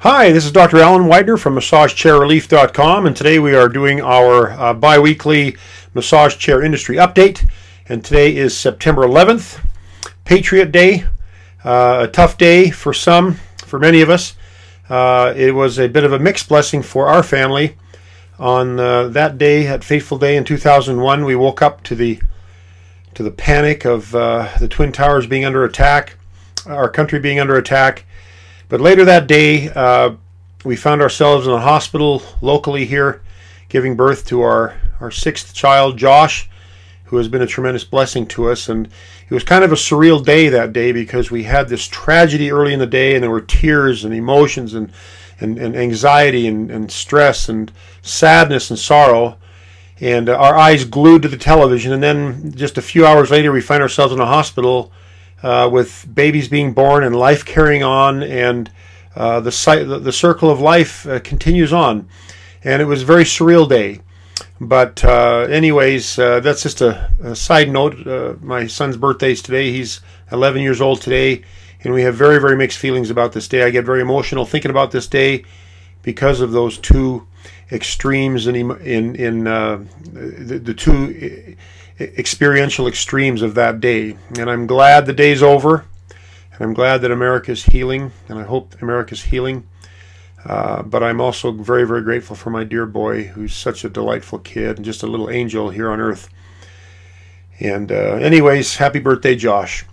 Hi, this is Dr. Alan Widener from MassageChairRelief.com, and today we are doing our bi-weekly massage chair industry update. And today is September 11th, Patriot Day, a tough day for many of us. It was a bit of a mixed blessing for our family. On that day, that fateful day in 2001, we woke up to the panic of the Twin Towers being under attack, our country being under attack. But later that day, we found ourselves in a hospital locally here, giving birth to our sixth child, Josh, who has been a tremendous blessing to us. And it was kind of a surreal day that day because we had this tragedy early in the day, and there were tears and emotions and anxiety and stress and sadness and sorrow, and our eyes glued to the television. And then just a few hours later, we find ourselves in a hospital with babies being born and life carrying on, and the circle of life continues on. And it was a very surreal day. But anyways, that's just a side note. My son's birthday is today. He's 11 years old today, and we have very, very mixed feelings about this day. I get very emotional thinking about this day because of those two extremes in the two experiential extremes of that day. And I'm glad the day's over, and I'm glad that America's healing, and I hope America's healing. But I'm also very, very grateful for my dear boy, who's such a delightful kid and just a little angel here on earth. And anyways, happy birthday, Josh.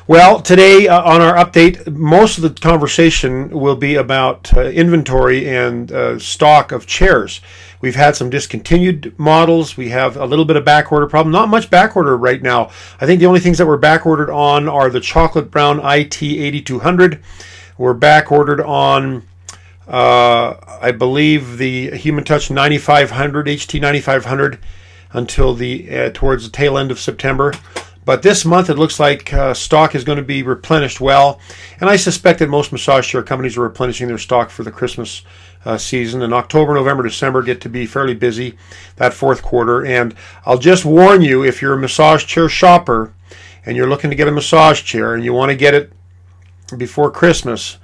Well, today on our update, most of the conversation will be about inventory and stock of chairs. We've had some discontinued models. We have a little bit of backorder problem. Not much backorder right now. I think the only things that we're backordered on are the chocolate brown IT8200. We're backordered on, I believe, the Human Touch 9500, HT 9500, until towards the tail end of September. But this month it looks like stock is going to be replenished well, and I suspect that most massage chair companies are replenishing their stock for the Christmas season. And October, November, December get to be fairly busy, that fourth quarter. And I'll just warn you, if you're a massage chair shopper and you're looking to get a massage chair and you want to get it before Christmas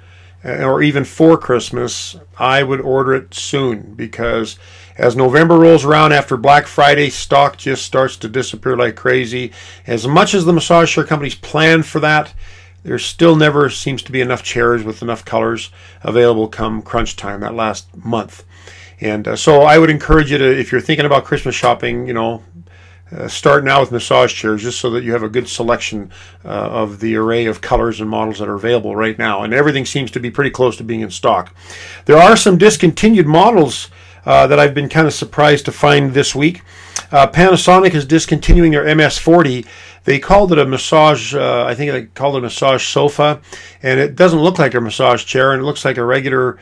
or even for Christmas, I would order it soon, because as November rolls around after Black Friday, stock just starts to disappear like crazy. As much as the massage chair companies plan for that, there still never seems to be enough chairs with enough colors available come crunch time, that last month. And so I would encourage you to, if you're thinking about Christmas shopping, start now with massage chairs, just so that you have a good selection of the array of colors and models that are available right now. And everything seems to be pretty close to being in stock. There are some discontinued models that I've been kind of surprised to find this week. Panasonic is discontinuing their MS40. They called it a massage, I think they called it a massage sofa, and it doesn't look like a massage chair, and it looks like a regular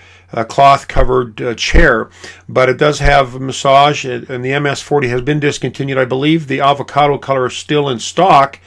cloth-covered chair, but it does have massage, and the MS40 has been discontinued. I believe the avocado color is still in stock,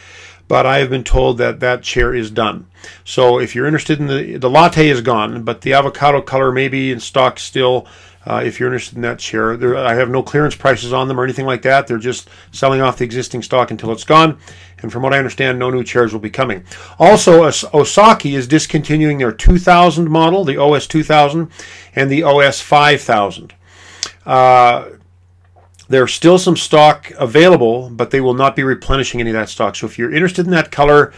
but I have been told that that chair is done. So if you're interested in the latte is gone, but the avocado color may be in stock still. If you're interested in that chair, I have no clearance prices on them or anything like that. They're just selling off the existing stock until it's gone. And from what I understand, no new chairs will be coming. Also, Osaki is discontinuing their 2000 model, the OS 2000, and the OS 5000. There's still some stock available, but they will not be replenishing any of that stock. So if you're interested in that color,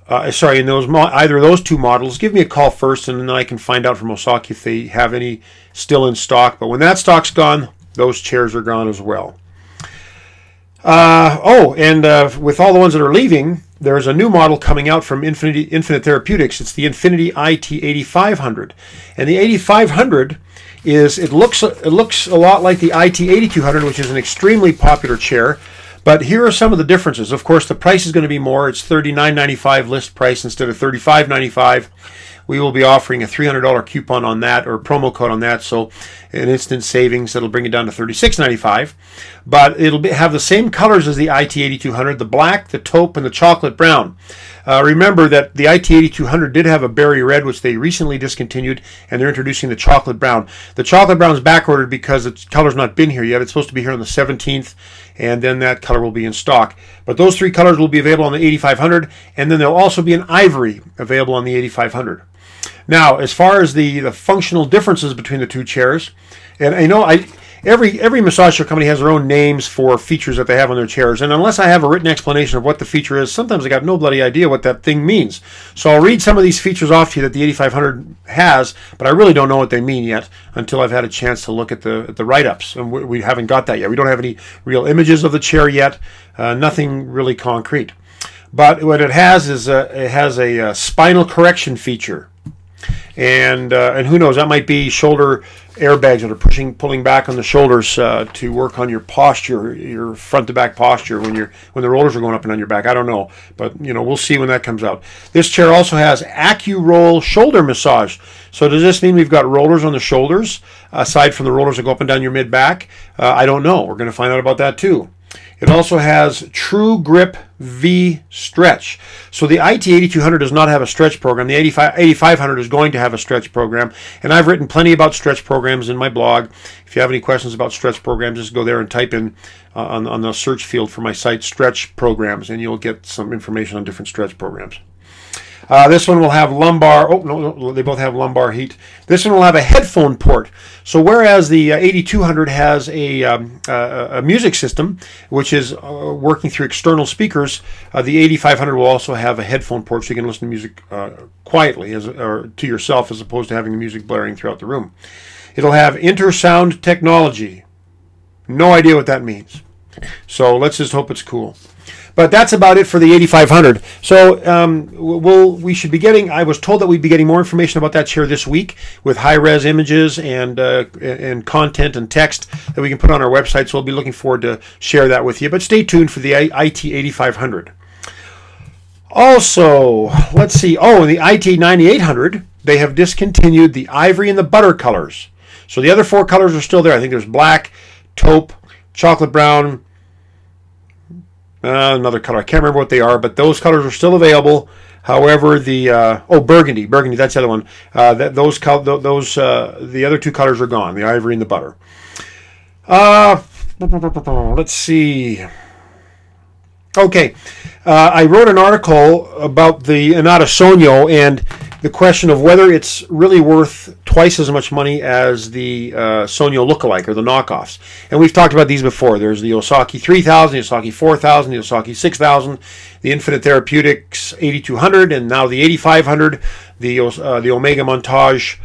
in either of those two models, give me a call first, and then I can find out from Osaki if they have any still in stock. But when that stock's gone, those chairs are gone as well. With all the ones that are leaving, there's a new model coming out from Infinite Therapeutics. It's the Infinity IT8500, and the 8500 it looks a lot like the IT8200, which is an extremely popular chair. But here are some of the differences. Of course, the price is going to be more. It's $39.95 list price instead of $35.95. We will be offering a $300 coupon on that, or promo code on that, so an instant savings that'll bring it down to $36.95. But it'll have the same colors as the IT8200, the black, the taupe, and the chocolate brown. Remember that the IT8200 did have a berry red, which they recently discontinued, and they're introducing the chocolate brown. The chocolate brown is backordered because its color's not been here yet. It's supposed to be here on the 17th, and then that color will be in stock. But those three colors will be available on the 8500, and then there'll also be an ivory available on the 8500. Now, as far as the functional differences between the two chairs, and I know every massage chair company has their own names for features that they have on their chairs, and unless I have a written explanation of what the feature is, sometimes I got no bloody idea what that thing means. So I'll read some of these features off to you that the 8500 has, but I really don't know what they mean yet until I've had a chance to look at the write-ups, and we haven't got that yet. We don't have any real images of the chair yet, nothing really concrete. But what it has is it has a spinal correction feature. And who knows, that might be shoulder airbags that are pulling back on the shoulders to work on your posture, your front to back posture when the rollers are going up and on your back. I don't know, but we'll see when that comes out. This chair also has AccuRoll shoulder massage. So does this mean we've got rollers on the shoulders aside from the rollers that go up and down your mid back? I don't know. We're going to find out about that too. It also has True Grip V Stretch. So the IT8200 does not have a stretch program. The 8500 is going to have a stretch program. And I've written plenty about stretch programs in my blog. If you have any questions about stretch programs, just go there and type in on the search field for my site, stretch programs, and you'll get some information on different stretch programs. This one will have lumbar, oh no, they both have lumbar heat. This one will have a headphone port. So whereas the 8200 has a music system, which is working through external speakers, the 8500 will also have a headphone port so you can listen to music quietly or to yourself as opposed to having the music blaring throughout the room. It'll have intersound technology. No idea what that means. So let's just hope it's cool. But that's about it for the 8500. So we should be getting, I was told that we'd be getting more information about that chair this week with high-res images and content and text that we can put on our website. So we'll be looking forward to share that with you. But stay tuned for the IT8500. Also, let's see. Oh, in the IT9800, they have discontinued the ivory and the butter colors. So the other four colors are still there. I think there's black, taupe, chocolate brown, another color. I can't remember what they are, but those colors are still available. However, the burgundy, that's the other one. The other two colors are gone, the ivory and the butter. Let's see. Okay, I wrote an article about the Inata Sonia and the question of whether it's really worth twice as much money as the Sonia lookalike or the knockoffs. And we've talked about these before. There's the Osaki 3000, the Osaki 4000, the Osaki 6000, the Infinite Therapeutics 8200, and now the 8500, the Omega Montage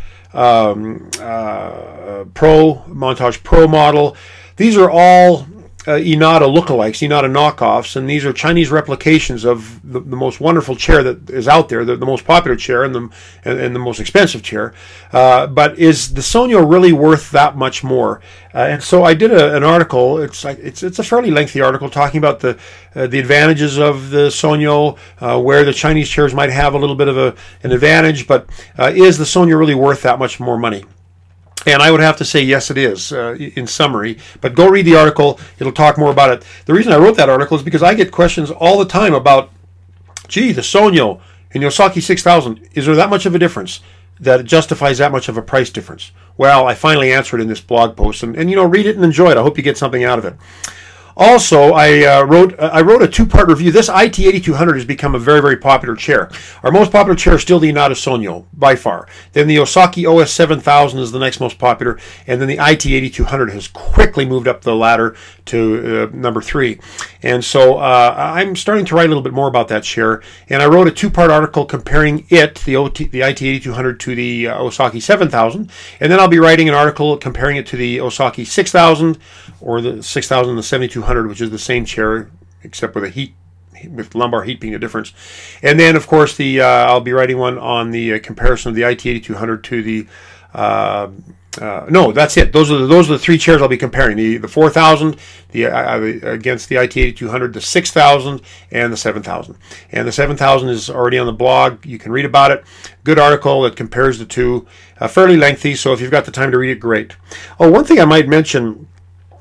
Montage Pro model. These are all Inata lookalikes, Inata knockoffs, and these are Chinese replications of the most wonderful chair that is out there, the most popular chair and the most expensive chair. But is the Sonia really worth that much more? And so I did an article. It's a fairly lengthy article talking about the advantages of the Sonia, where the Chinese chairs might have a little bit of an advantage, but is the Sonia really worth that much more money? And I would have to say, yes, it is, in summary. But go read the article. It'll talk more about it. The reason I wrote that article is because I get questions all the time about, gee, the Sonia and the Osaki 6000, is there that much of a difference that it justifies that much of a price difference? Well, I finally answered in this blog post. And read it and enjoy it. I hope you get something out of it. Also, I wrote a two-part review. This IT8200 has become a very, very popular chair. Our most popular chair is still the Inata Sonia, by far. Then the Osaki OS 7000 is the next most popular, and then the IT8200 has quickly moved up the ladder to number 3. And so I'm starting to write a little bit more about that chair, and I wrote a two-part article comparing the IT8200 to the Osaki 7000, and then I'll be writing an article comparing it to the Osaki 6000, or the 6000 and the 7200, which is the same chair except with lumbar heat being the difference. And then, of course, I'll be writing one on the comparison of the IT8200 to the no, that's it. Those are the three chairs I'll be comparing: the 4000, against the IT8200, the 6000, and the 7000. And the 7000 is already on the blog. You can read about it. Good article that compares the two. Fairly lengthy, so if you've got the time to read it, great. Oh, one thing I might mention.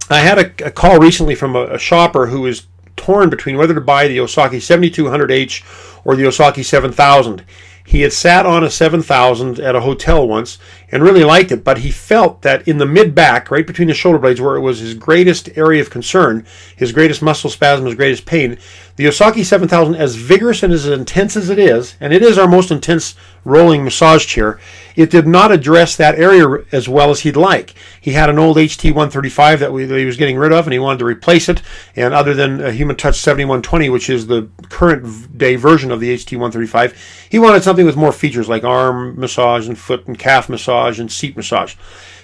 I had a call recently from a shopper who was torn between whether to buy the Osaki 7200H or the Osaki 7000. He had sat on a 7000 at a hotel once and really liked it, but he felt that in the mid-back, right between the shoulder blades, where it was his greatest area of concern, his greatest muscle spasm, his greatest pain, the Osaki 7000, as vigorous and as intense as it is, and it is our most intense rolling massage chair, it did not address that area as well as he'd like. He had an old HT135 that he was getting rid of, and he wanted to replace it. And other than a Human Touch 7120, which is the current day version of the HT135, he wanted something with more features like arm massage and foot and calf massage and seat massage.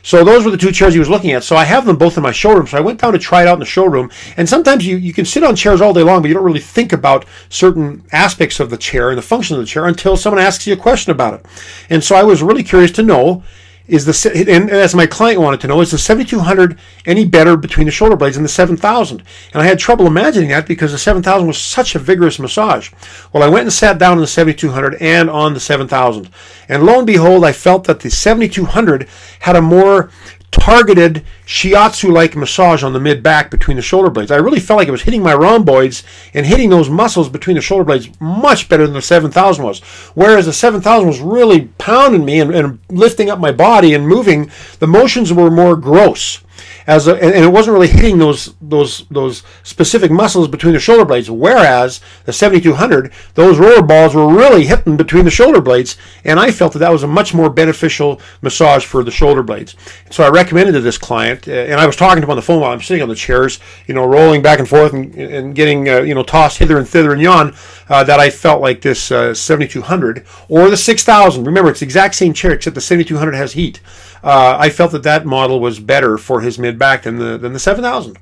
So those were the two chairs he was looking at. So I have them both in my showroom. So I went down to try it out in the showroom. And sometimes you can sit on chairs all day long, but you don't really think about certain aspects of the chair and the function of the chair until someone asks you a question about it. And so I was really curious to know, and as my client wanted to know, is the 7200 any better between the shoulder blades and the 7000? And I had trouble imagining that because the 7000 was such a vigorous massage. Well, I went and sat down on the 7200 and on the 7000. And lo and behold, I felt that the 7200 had a more targeted shiatsu-like massage on the mid-back between the shoulder blades. I really felt like it was hitting my rhomboids and hitting those muscles between the shoulder blades much better than the 7000 was. Whereas the 7000 was really pounding me and lifting up my body and moving. The motions were more gross. And it wasn't really hitting those specific muscles between the shoulder blades, whereas the 7200, those roller balls were really hitting between the shoulder blades, and I felt that was a much more beneficial massage for the shoulder blades. So I recommended to this client, and I was talking to him on the phone while I'm sitting on the chairs, rolling back and forth and getting tossed hither and thither and yon, that I felt like this 7200 or the 6000. Remember, it's the exact same chair except the 7200 has heat. I felt that model was better for his mid-back than the 7000.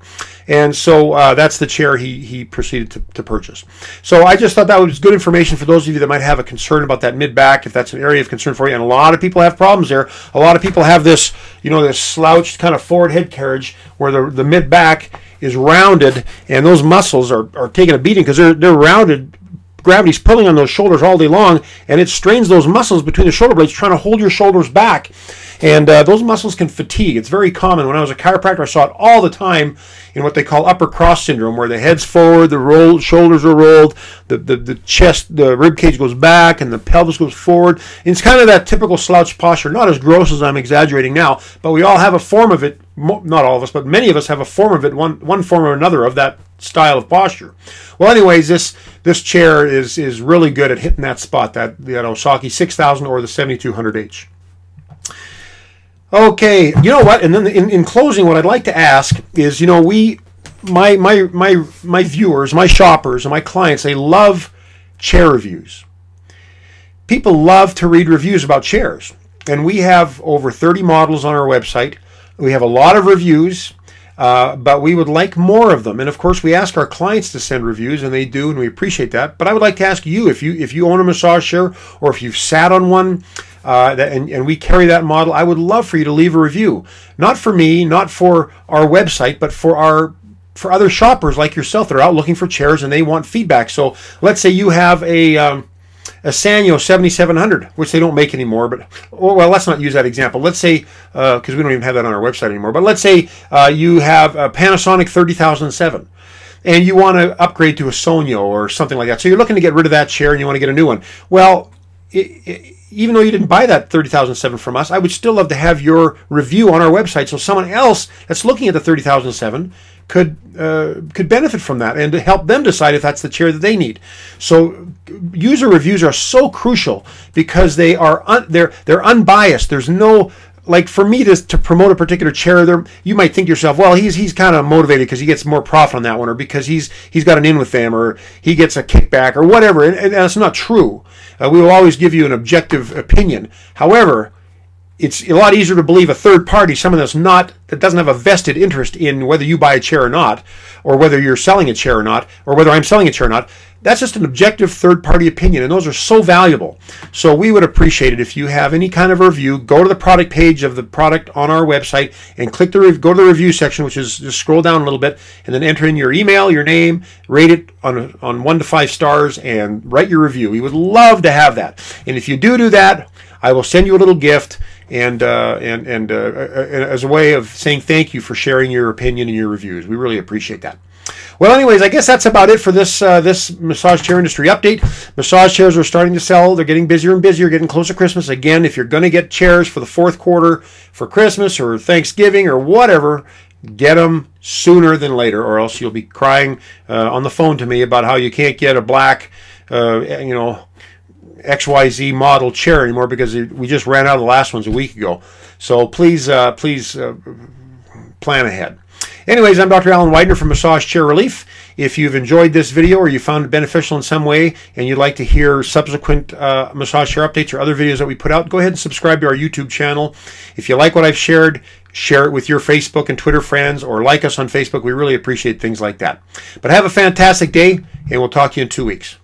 And so that's the chair he proceeded to purchase. So I just thought that was good information for those of you that might have a concern about that mid-back, if that's an area of concern for you. And a lot of people have problems there. A lot of people have this, this slouched kind of forward head carriage where the mid-back is rounded and those muscles are taking a beating because they're rounded. Gravity's pulling on those shoulders all day long, and it strains those muscles between the shoulder blades trying to hold your shoulders back. And those muscles can fatigue. It's very common. When I was a chiropractor, I saw it all the time in what they call upper cross syndrome, where the head's forward, the shoulders are rolled, the chest, the rib cage goes back, and the pelvis goes forward. And it's kind of that typical slouch posture. Not as gross as I'm exaggerating now, but we all have a form of it. Not all of us, but many of us have a form of it, one form or another of that style of posture. Well, anyways, this chair is really good at hitting that spot, that Osaki 6000 or the 7200H. Okay, you know what? And then in closing, what I'd like to ask is, my viewers, my shoppers, and my clients, they love chair reviews. People love to read reviews about chairs, and we have over 30 models on our website. We have a lot of reviews. But we would like more of them. And of course, we ask our clients to send reviews, and they do, and we appreciate that. But I would like to ask you, if you own a massage chair, or if you've sat on one, and we carry that model, I would love for you to leave a review. Not for me, not for our website, but for other shoppers like yourself that are out looking for chairs and they want feedback. So let's say you have a Sanyo 7700, which they don't make anymore, but, well, let's not use that example. Let's say, because we don't even have that on our website anymore, but let's say you have a Panasonic 30007, and you want to upgrade to a Sonia or something like that. So you're looking to get rid of that chair and you want to get a new one. Well, even though you didn't buy that 30007 from us, I would still love to have your review on our website so someone else that's looking at the 30007 could benefit from that and to help them decide if that's the chair that they need. So user reviews are so crucial because they're unbiased. There's no, like, for me to promote a particular chair, you might think to yourself, well, he's kind of motivated because he gets more profit on that one, or because he's got an in with them, or he gets a kickback, or whatever. And that's not true. We will always give you an objective opinion. However, it's a lot easier to believe a third party, someone that doesn't have a vested interest in whether you buy a chair or not, or whether you're selling a chair or not, or whether I'm selling a chair or not. That's just an objective third party opinion, and those are so valuable. So we would appreciate it if you have any kind of review. Go to the product page of the product on our website and go to the review section, which is just scroll down a little bit, and then enter in your email, your name, rate it on 1 to 5 stars, and write your review. We would love to have that. And if you do that, I will send you a little gift, and as a way of saying thank you for sharing your opinion and your reviews. We really appreciate that. Well, anyways, I guess that's about it for this massage chair industry update. Massage chairs are starting to sell. They're getting busier and busier, getting closer to Christmas. Again, if you're going to get chairs for the fourth quarter, for Christmas or Thanksgiving or whatever, get them sooner than later, or else you'll be crying on the phone to me about how you can't get a black, XYZ model chair anymore because we just ran out of the last ones a week ago. So please plan ahead. Anyways, I'm Dr. Alan Widener from Massage Chair Relief. If you've enjoyed this video or you found it beneficial in some way and you'd like to hear subsequent massage chair updates or other videos that we put out, go ahead and subscribe to our YouTube channel. If you like what I've shared, share it with your Facebook and Twitter friends, or like us on Facebook. We really appreciate things like that. But have a fantastic day, and we'll talk to you in 2 weeks.